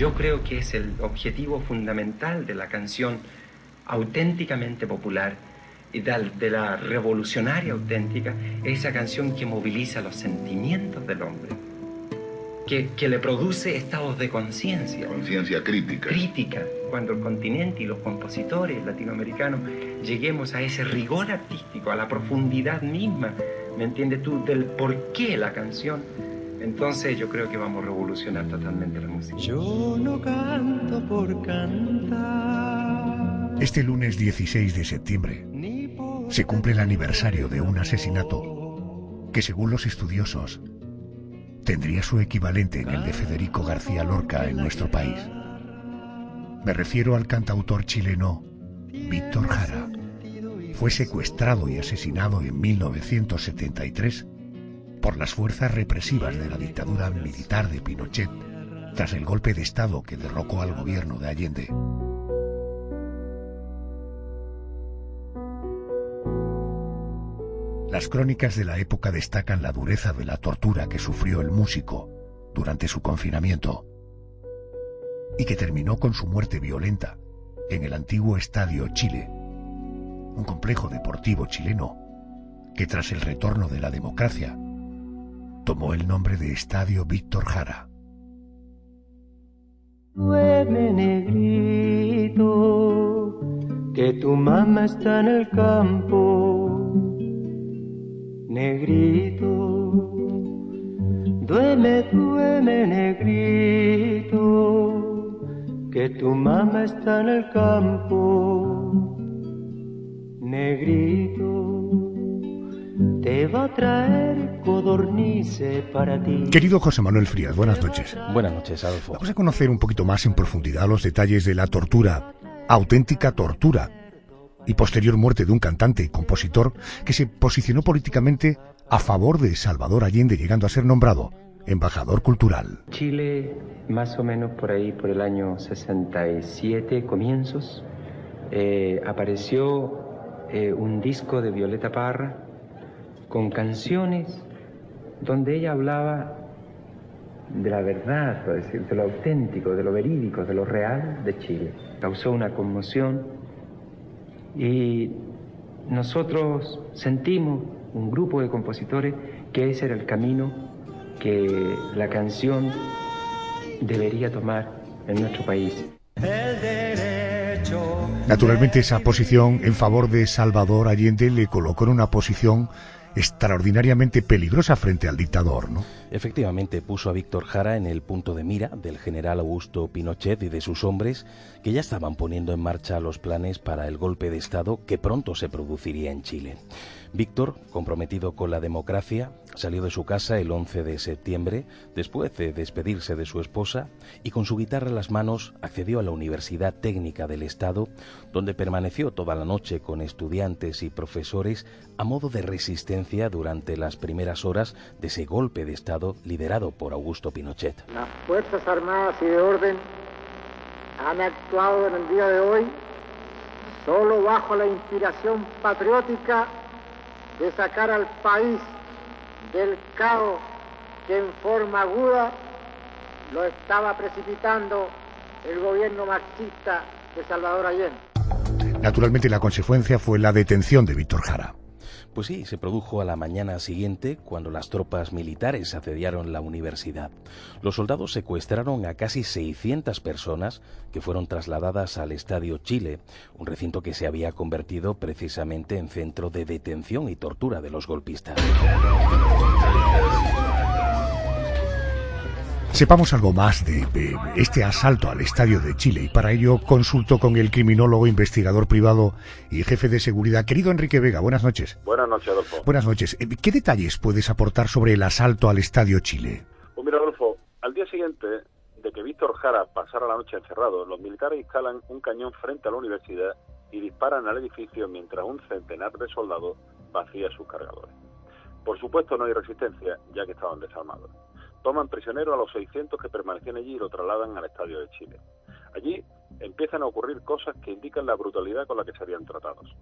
Yo creo que es el objetivo fundamental de la canción auténticamente popular y de la revolucionaria auténtica, esa canción que moviliza los sentimientos del hombre, que le produce estados de conciencia. Conciencia crítica. Crítica, cuando el continente y los compositores latinoamericanos lleguemos a ese rigor artístico, a la profundidad misma, ¿me entiendes tú?, del por qué la canción. Entonces yo creo que vamos a revolucionar totalmente la música. Yo no canto por cantar. Este lunes 16 de septiembre se cumple el aniversario de un asesinato que, según los estudiosos, tendría su equivalente en el de Federico García Lorca en nuestro país. Me refiero al cantautor chileno Víctor Jara. Fue secuestrado y asesinado en 1973 por las fuerzas represivas de la dictadura militar de Pinochet tras el golpe de Estado que derrocó al gobierno de Allende. Las crónicas de la época destacan la dureza de la tortura que sufrió el músico durante su confinamiento y que terminó con su muerte violenta en el antiguo Estadio Chile, un complejo deportivo chileno que, tras el retorno de la democracia, tomó el nombre de Estadio Víctor Jara. Duerme, negrito, que tu mamá está en el campo. Negrito, duerme, duerme, negrito, que tu mamá está en el campo. Negrito, te va a traer codornices para ti. Querido José Manuel Frías, buenas noches. Buenas noches, Adolfo. Vamos a conocer un poquito más en profundidad los detalles de la tortura, auténtica tortura, y posterior muerte de un cantante y compositor que se posicionó políticamente a favor de Salvador Allende, llegando a ser nombrado embajador cultural. Chile, más o menos por ahí, por el año 67, comienzos, apareció un disco de Violeta Parra con canciones donde ella hablaba de la verdad, es decir, de lo auténtico, de lo verídico, de lo real de Chile. Causó una conmoción y nosotros sentimos, un grupo de compositores, que ese era el camino que la canción debería tomar en nuestro país. Naturalmente, esa posición en favor de Salvador Allende le colocó en una posición extraordinariamente peligrosa frente al dictador, ¿no? Efectivamente, puso a Víctor Jara en el punto de mira del general Augusto Pinochet y de sus hombres, que ya estaban poniendo en marcha los planes para el golpe de Estado que pronto se produciría en Chile. Víctor, comprometido con la democracia, salió de su casa el 11 de septiembre, después de despedirse de su esposa, y con su guitarra en las manos accedió a la Universidad Técnica del Estado, donde permaneció toda la noche con estudiantes y profesores a modo de resistencia durante las primeras horas de ese golpe de Estado liderado por Augusto Pinochet. Las Fuerzas Armadas y de Orden han actuado en el día de hoy solo bajo la inspiración patriótica de sacar al país del caos que en forma aguda lo estaba precipitando el gobierno marxista de Salvador Allende. Naturalmente, la consecuencia fue la detención de Víctor Jara. Pues sí, se produjo a la mañana siguiente, cuando las tropas militares asediaron la universidad. Los soldados secuestraron a casi 600 personas que fueron trasladadas al Estadio Chile, un recinto que se había convertido precisamente en centro de detención y tortura de los golpistas. Sepamos algo más de este asalto al Estadio de Chile, y para ello consulto con el criminólogo, investigador privado y jefe de seguridad, querido Enrique Vega. Buenas noches. Buenas noches, Adolfo. Buenas noches. ¿Qué detalles puedes aportar sobre el asalto al Estadio Chile? Pues mira, Adolfo, al día siguiente de que Víctor Jara pasara la noche encerrado, los militares instalan un cañón frente a la universidad y disparan al edificio mientras un centenar de soldados vacía sus cargadores. Por supuesto no hay resistencia, ya que estaban desarmados. Toman prisionero a los 600 que permanecían allí y lo trasladan al Estadio de Chile. Allí empiezan a ocurrir cosas que indican la brutalidad con la que serían tratados.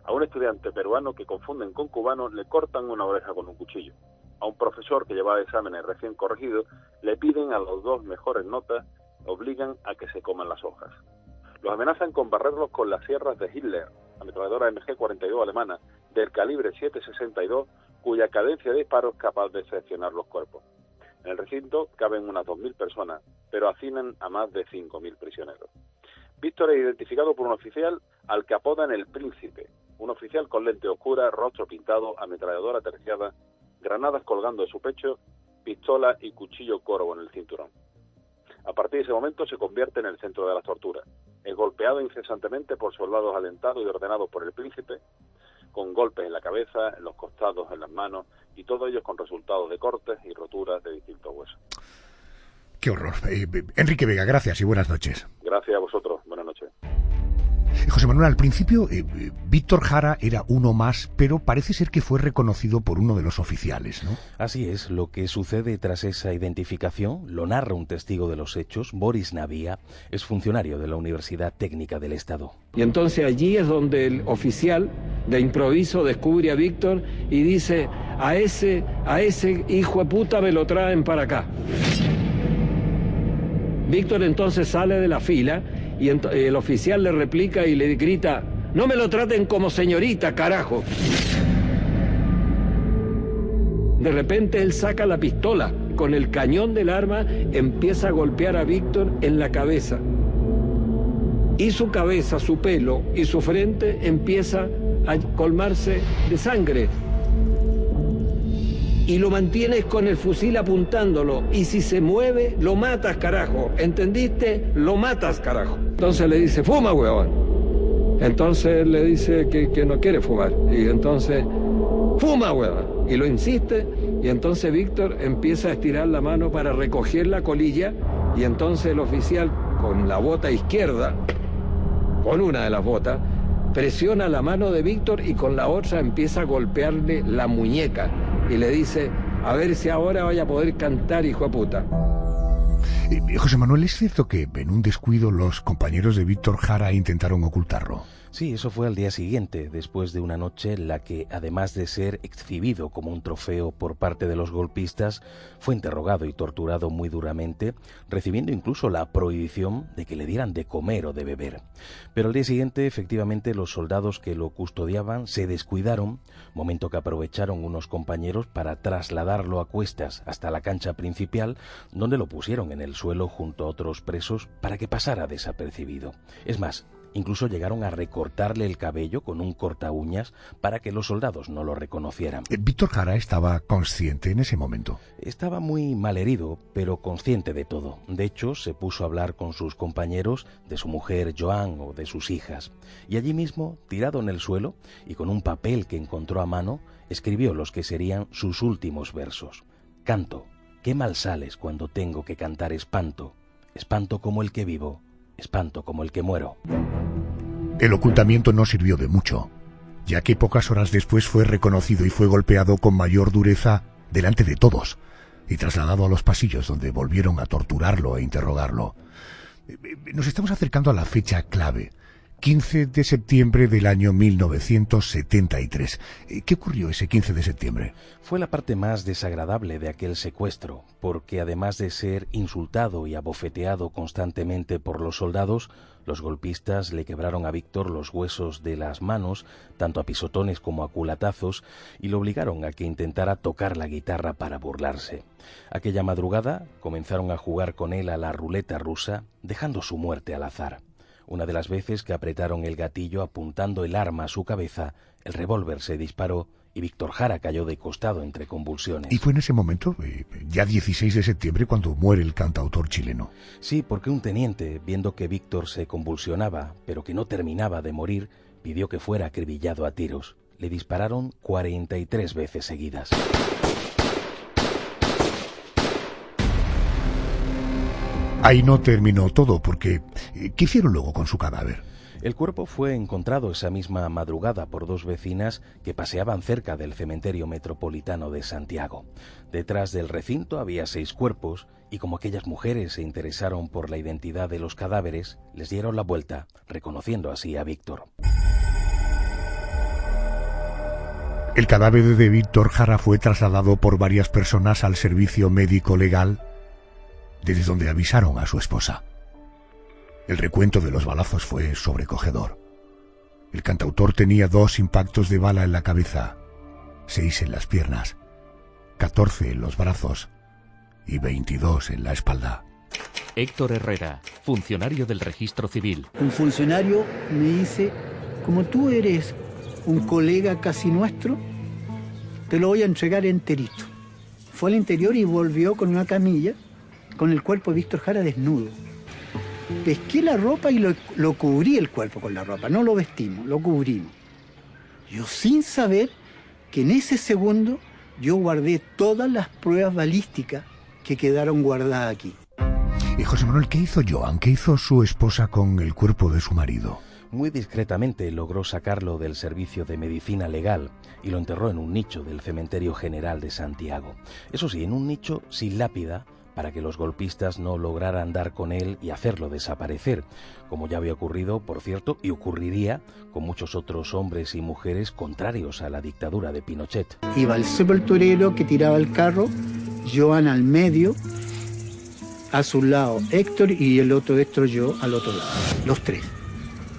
A un estudiante peruano que confunden con cubano le cortan una oreja con un cuchillo. A un profesor que llevaba exámenes recién corregidos le piden a los dos mejores notas obligan a que se coman las hojas. Los amenazan con barrerlos con las sierras de Hitler, ametralladora MG-42 alemana del calibre 7,62, cuya cadencia de disparo es capaz de seccionar los cuerpos. En el recinto caben unas 2.000 personas, pero hacinan a más de 5.000 prisioneros. Víctor es identificado por un oficial al que apodan el Príncipe, un oficial con lente oscura, rostro pintado, ametralladora terciada, granadas colgando de su pecho, pistola y cuchillo corvo en el cinturón. A partir de ese momento se convierte en el centro de las torturas. Es golpeado incesantemente por soldados alentados y ordenados por el Príncipe, con golpes en la cabeza, en los costados, en las manos, y todos ellos con resultados de cortes y roturas de distintos huesos. ¡Qué horror! Enrique Vega, gracias y buenas noches. Gracias a vosotros. Buenas noches. José Manuel, al principio Víctor Jara era uno más, pero parece ser que fue reconocido por uno de los oficiales, ¿no? Así es, lo que sucede tras esa identificación lo narra un testigo de los hechos, Boris Navia, es funcionario de la Universidad Técnica del Estado. Y entonces allí es donde el oficial de improviso descubre a Víctor y dice, a ese hijo de puta me lo traen para acá. Víctor entonces sale de la fila y el oficial le replica y le grita, no me lo traten como señorita, carajo. De repente él saca la pistola, con el cañón del arma empieza a golpear a Víctor en la cabeza. Y su cabeza, su pelo y su frente empieza a colmarse de sangre. Y lo mantienes con el fusil apuntándolo. Y si se mueve, lo matas, carajo. ¿Entendiste? Lo matas, carajo. Entonces le dice, fuma, huevón. Entonces le dice que no quiere fumar. Y entonces, fuma, huevón. Y lo insiste. Y entonces Víctor empieza a estirar la mano para recoger la colilla. Y entonces el oficial, con la bota izquierda, con una de las botas, presiona la mano de Víctor y con la otra empieza a golpearle la muñeca. Y le dice, a ver si ahora vaya a poder cantar, hijo de puta. José Manuel, ¿es cierto que en un descuido los compañeros de Víctor Jara intentaron ocultarlo? Sí, eso fue al día siguiente, después de una noche en la que, además de ser exhibido como un trofeo por parte de los golpistas, fue interrogado y torturado muy duramente, recibiendo incluso la prohibición de que le dieran de comer o de beber. Pero al día siguiente, efectivamente, los soldados que lo custodiaban se descuidaron, momento que aprovecharon unos compañeros para trasladarlo a cuestas hasta la cancha principal, donde lo pusieron en el suelo junto a otros presos para que pasara desapercibido. Es más, incluso llegaron a recortarle el cabello con un cortaúñas para que los soldados no lo reconocieran. ¿Víctor Jara estaba consciente en ese momento? Estaba muy malherido, pero consciente de todo. De hecho, se puso a hablar con sus compañeros de su mujer Joan o de sus hijas. Y allí mismo, tirado en el suelo y con un papel que encontró a mano, escribió los que serían sus últimos versos. Canto, qué mal sales cuando tengo que cantar espanto. Espanto como el que vivo, espanto como el que muero. El ocultamiento no sirvió de mucho, ya que pocas horas después fue reconocido y fue golpeado con mayor dureza delante de todos y trasladado a los pasillos donde volvieron a torturarlo e interrogarlo. Nos estamos acercando a la fecha clave, 15 de septiembre del año 1973. ¿Qué ocurrió ese 15 de septiembre? Fue la parte más desagradable de aquel secuestro, porque además de ser insultado y abofeteado constantemente por los soldados, los golpistas le quebraron a Víctor los huesos de las manos, tanto a pisotones como a culatazos, y lo obligaron a que intentara tocar la guitarra para burlarse. Aquella madrugada comenzaron a jugar con él a la ruleta rusa, dejando su muerte al azar. Una de las veces que apretaron el gatillo apuntando el arma a su cabeza, el revólver se disparó y Víctor Jara cayó de costado entre convulsiones. ¿Y fue en ese momento, ya 16 de septiembre, cuando muere el cantautor chileno? Sí, porque un teniente, viendo que Víctor se convulsionaba, pero que no terminaba de morir, pidió que fuera acribillado a tiros. Le dispararon 43 veces seguidas. Ahí no terminó todo, porque ¿qué hicieron luego con su cadáver? El cuerpo fue encontrado esa misma madrugada por dos vecinas que paseaban cerca del cementerio metropolitano de Santiago. Detrás del recinto había 6 cuerpos y como aquellas mujeres se interesaron por la identidad de los cadáveres, les dieron la vuelta, reconociendo así a Víctor. El cadáver de Víctor Jara fue trasladado por varias personas al servicio médico legal, desde donde avisaron a su esposa. El recuento de los balazos fue sobrecogedor. El cantautor tenía 2 impactos de bala en la cabeza, 6 en las piernas, 14 en los brazos y 22 en la espalda. Héctor Herrera, funcionario del Registro Civil. Un funcionario me dice, como tú eres un colega casi nuestro, te lo voy a entregar enterito. Fue al interior y volvió con una camilla, con el cuerpo de Víctor Jara desnudo. Pesqué la ropa y lo cubrí el cuerpo con la ropa, no lo vestimos, lo cubrimos. Yo sin saber que en ese segundo yo guardé todas las pruebas balísticas que quedaron guardadas aquí. Y José Manuel, ¿qué hizo Joan? ¿Qué hizo su esposa con el cuerpo de su marido? Muy discretamente logró sacarlo del servicio de medicina legal y lo enterró en un nicho del Cementerio General de Santiago. Eso sí, en un nicho sin lápida, para que los golpistas no lograran dar con él y hacerlo desaparecer, como ya había ocurrido, por cierto, y ocurriría con muchos otros hombres y mujeres contrarios a la dictadura de Pinochet. Iba el sepulturero que tiraba el carro, Joan al medio, a su lado Héctor y el otro Héctor yo al otro lado, los 3.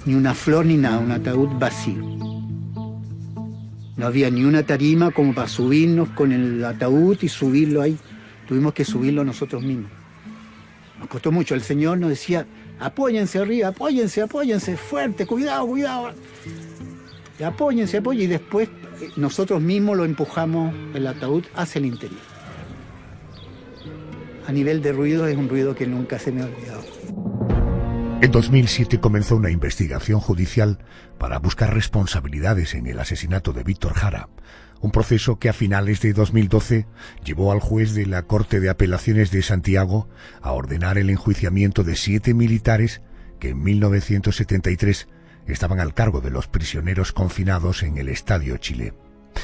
Ni una flor ni nada, un ataúd vacío. No había ni una tarima como para subirnos con el ataúd y subirlo ahí. Tuvimos que subirlo nosotros mismos. Nos costó mucho. El Señor nos decía, apóyense arriba, apóyense, fuerte, cuidado. Y apóyense. Y después nosotros mismos lo empujamos el ataúd hacia el interior. A nivel de ruido, es un ruido que nunca se me ha olvidado. En 2007 comenzó una investigación judicial para buscar responsabilidades en el asesinato de Víctor Jara, un proceso que a finales de 2012 llevó al juez de la Corte de Apelaciones de Santiago a ordenar el enjuiciamiento de 7 militares que en 1973 estaban al cargo de los prisioneros confinados en el Estadio Chile.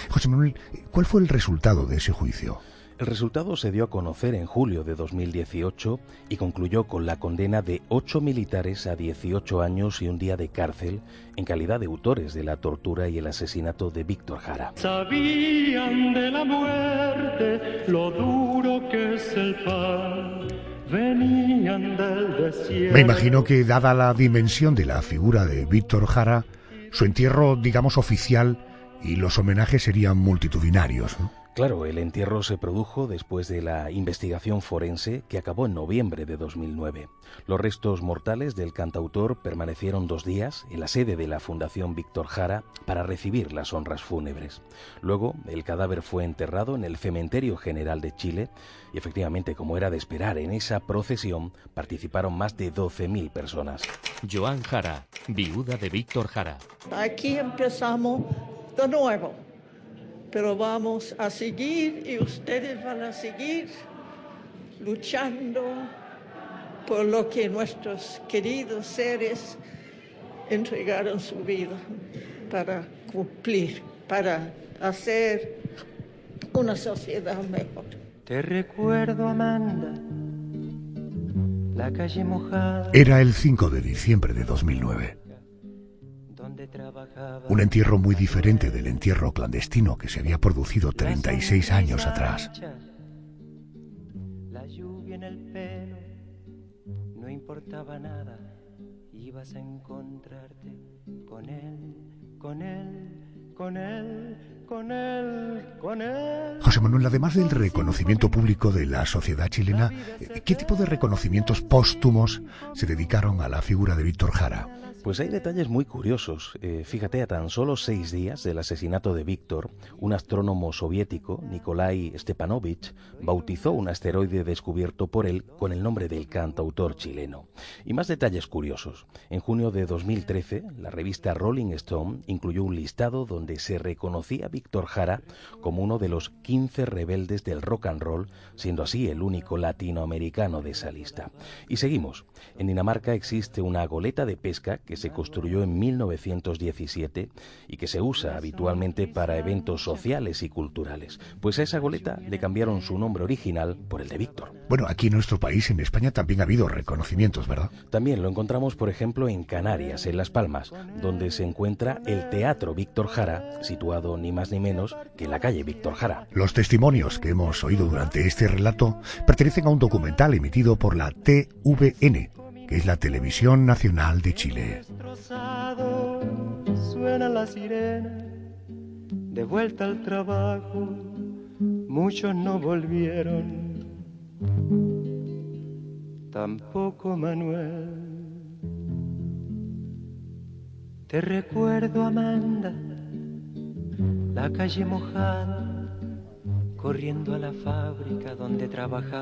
José Manuel, ¿cuál fue el resultado de ese juicio? El resultado se dio a conocer en julio de 2018 y concluyó con la condena de 8 militares a 18 años y un día de cárcel en calidad de autores de la tortura y el asesinato de Víctor Jara. Sabían de la muerte lo duro que es el pan. Venían del desierto. Me imagino que, dada la dimensión de la figura de Víctor Jara, su entierro, digamos, oficial y los homenajes serían multitudinarios, ¿no? Claro, el entierro se produjo después de la investigación forense que acabó en noviembre de 2009. Los restos mortales del cantautor permanecieron 2 días en la sede de la Fundación Víctor Jara para recibir las honras fúnebres. Luego, el cadáver fue enterrado en el Cementerio General de Chile y efectivamente, como era de esperar, en esa procesión participaron más de 12.000 personas. Joan Jara, viuda de Víctor Jara. Aquí empezamos de nuevo. Pero vamos a seguir y ustedes van a seguir luchando por lo que nuestros queridos seres entregaron su vida para cumplir, para hacer una sociedad mejor. Te recuerdo, Amanda, la calle mojada. Era el 5 de diciembre de 2009. Un entierro muy diferente del entierro clandestino que se había producido 36 años atrás. La lluvia en el pelo, no importaba nada, ibas a encontrarte con él. José Manuel, además del reconocimiento público de la sociedad chilena, ¿qué tipo de reconocimientos póstumos se dedicaron a la figura de Víctor Jara? Pues hay detalles muy curiosos. Fíjate, a tan solo 6 días del asesinato de Víctor, un astrónomo soviético, Nikolai Stepanovich, bautizó un asteroide descubierto por él con el nombre del cantautor chileno. Y más detalles curiosos. En junio de 2013, la revista Rolling Stone incluyó un listado donde se reconocía a Víctor Jara como uno de los 15 rebeldes del rock and roll, siendo así el único latinoamericano de esa lista. Y seguimos. En Dinamarca existe una goleta de pesca que se construyó en 1917 y que se usa habitualmente para eventos sociales y culturales. Pues a esa goleta le cambiaron su nombre original por el de Víctor. Bueno, aquí en nuestro país, en España, también ha habido reconocimientos, ¿verdad? También lo encontramos, por ejemplo, en Canarias, en Las Palmas, donde se encuentra el Teatro Víctor Jara, situado ni más ni menos que en la calle Víctor Jara. Los testimonios que hemos oído durante este relato pertenecen a un documental emitido por la TVN, es la Televisión Nacional de Chile. Suena la sirena, de vuelta al trabajo, muchos no volvieron, tampoco Manuel. Te recuerdo, Amanda, la calle mojada, corriendo a la fábrica donde trabajaba